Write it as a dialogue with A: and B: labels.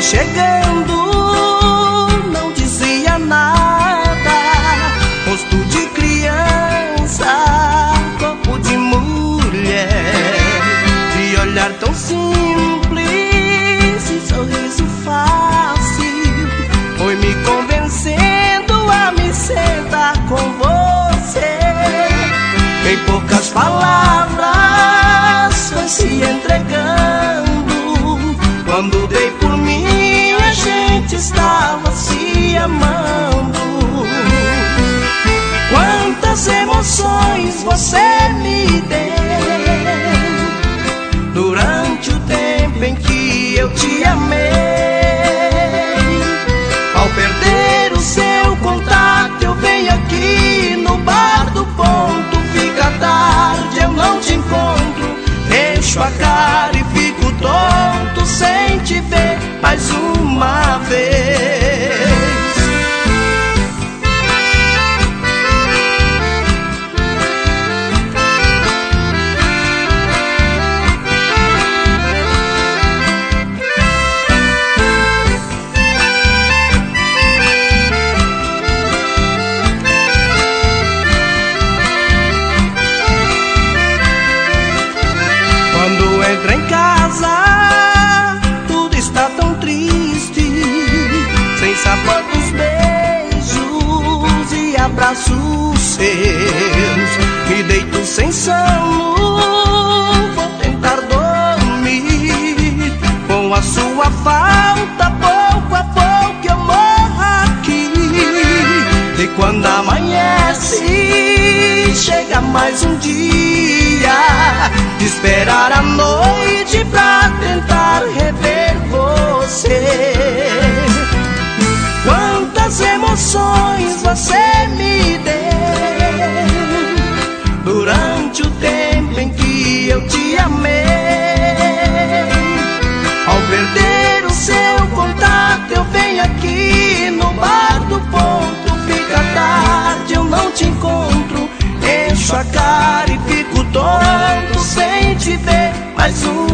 A: chegando, não dizia nada. Rosto de criança, corpo de mulher, de olhar tão simples e sorriso fácil, foi me convencendo a me sentar com você. Em poucas palavras foi se entregando. Quando dei por mim, a gente estava se amando. Quantas emoções você me deu durante o tempo em que eu te amei. Ao perder o seu contato, eu venho aqui no bar do ponto. Fica tarde, eu não te encontro. Encho a cara e fico tonto sem te ver mais uma vez. Quando entro em casa, tudo está tão triste, sem sapatos, beijos e abraços seus. Me deito sem sono, vou tentar dormir. Com a sua falta, pouco a pouco eu morro aqui. E quando amanhece, chega mais um dia de esperar a noite pra tentar rever você. Quantas emoções você me deu durante o tempo em que eu te amei. Ao perder o seu contato, eu venho aqui no bar do ponto. Fica tarde, eu não te encontro. Encho a cara e fico tonto sem te ver mais um